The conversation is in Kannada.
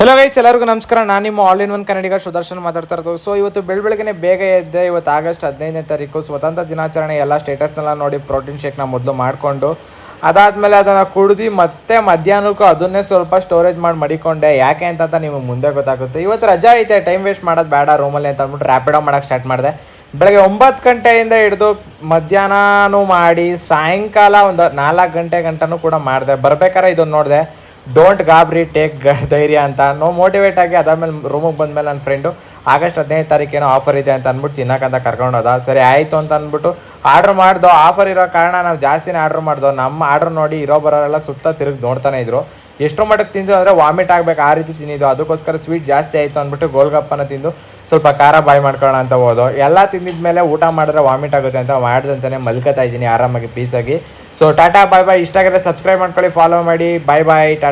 ಹೆಲೋ ಗೈಸ್, ಎಲ್ಲರಿಗೂ ನಮಸ್ಕಾರ. ನಾನು ನಿಮ್ಮ ಆಲ್ ಇನ್ ಒನ್ ಕನ್ನಡಿಗ ಸುದರ್ಶನ್ ಮಾತಾಡ್ತಾ ಇರೋದು. ಸೊ ಇವತ್ತು ಬೆಳಗ್ಗೆ ಬೇಗ ಎದ್ದೆ. ಇವತ್ತು ಆಗಸ್ಟ್ 15ನೇ ತಾರೀಕು ಸ್ವತಂತ್ರ ದಿನಾಚರಣೆ. ಎಲ್ಲ ಸ್ಟೇಟಸ್ನೆಲ್ಲ ನೋಡಿ ಪ್ರೋಟೀನ್ ಶೇಕ್ನ ಮೊದಲು ಮಾಡಿಕೊಂಡು ಅದಾದಮೇಲೆ ಅದನ್ನು ಕುಡ್ದು ಮತ್ತೆ ಮಧ್ಯಾಹ್ನಕ್ಕೂ ಅದನ್ನೇ ಸ್ವಲ್ಪ ಸ್ಟೋರೇಜ್ ಮಾಡಿ ಮಡಿಕೊಂಡೆ. ಯಾಕೆ ಅಂತ ನಿಮಗೆ ಮುಂದೆ ಗೊತ್ತಾಗುತ್ತೆ. ಇವತ್ತು ರಜಾ ಐತೆ, ಟೈಮ್ ವೇಸ್ಟ್ ಮಾಡೋದು ಬೇಡ ರೂಮಲ್ಲಿ ಅಂತ ಅಂದ್ಬಿಟ್ಟು ರ್ಯಾಪಿಡೋ ಮಾಡೋಕ್ಕೆ ಸ್ಟಾರ್ಟ್ ಮಾಡಿದೆ. ಬೆಳಗ್ಗೆ 9 ಗಂಟೆಯಿಂದ ಹಿಡಿದು ಮಧ್ಯಾಹ್ನನೂ ಮಾಡಿ ಸಾಯಂಕಾಲ ಒಂದು 4 ಗಂಟೆ ಗಂಟನೂ ಕೂಡ ಮಾಡಿದೆ. ಬರ್ಬೇಕಾದ್ರೆ ಇದನ್ನು ನೋಡಿದೆ, ಡೋಂಟ್ ಗಾಬ್ರಿ ಟೇಕ್ ಧೈರ್ಯ ಅಂತ ಮೋಟಿವೇಟ್ ಆಗಿ. ಅದಾದಮೇಲೆ ರೂಮಿಗೆ ಬಂದಮೇಲೆ ನನ್ನ ಫ್ರೆಂಡು ಆಗಸ್ಟ್ 15ನೇ ತಾರೀಕೇನೋ ಆಫರ್ ಇದೆ ಅಂತ ಅಂದ್ಬಿಟ್ಟು ತಿನ್ನೋಕ್ಕಂತ ಕರ್ಕೊಂಡೋದ. ಸರಿ ಆಯಿತು ಅಂತ ಅಂದ್ಬಿಟ್ಟು ಆರ್ಡ್ರ್ ಮಾಡ್ದೋ. ಆಫರ್ ಇರೋ ಕಾರಣ ನಾವು ಜಾಸ್ತಿನೇ ಆರ್ಡ್ರ್ ಮಾಡ್ದೋ. ನಮ್ಮ ಆರ್ಡ್ರ್ ನೋಡಿ ಇರೋ ಬರೋರೆಲ್ಲ ಸುತ್ತ ತಿರುಗಿ ನೋಡ್ತಾನೆ ಇದ್ರು. ಎಷ್ಟೋ ಮಟ್ಟಕ್ಕೆ ತಿಂದು ಅಂದರೆ ವಾಮಿಟ್ ಆಗಬೇಕು ಆ ರೀತಿ ತಿಂದಿದ್ದು. ಅದಕ್ಕೋಸ್ಕರ ಸ್ವೀಟ್ ಜಾಸ್ತಿ ಆಯಿತು ಅಂದ್ಬಿಟ್ಟು ಗೋಲ್ಗಪ್ಪನ ತಿಂದು ಸ್ವಲ್ಪ ಖಾರ ಬಾಯಿ ಮಾಡ್ಕೊಳ್ಳೋಣ ಅಂತ ಹೋದೋ. ಎಲ್ಲ ತಿಂದಿದ ಮೇಲೆ ಊಟ ಮಾಡಿದ್ರೆ ವಾಮಿಟ್ ಆಗುತ್ತೆ ಅಂತ ಮಾಡ್ದಂತಾನೆ ಮಲ್ಕೋತಾ ಇದ್ದೀನಿ ಆರಾಮಾಗಿ ಪೀಸಾಗಿ. ಸೊ ಟಾಟಾ ಬಾಯ್ ಬಾಯ್. ಇಷ್ಟ ಆಗಿದ್ರೆ ಸಬ್ಸ್ಕ್ರೈಬ್ ಮಾಡ್ಕೊಳ್ಳಿ, ಫಾಲೋ ಮಾಡಿ. ಬಾಯ್ ಬಾಯ್, ಟಾಟಾ.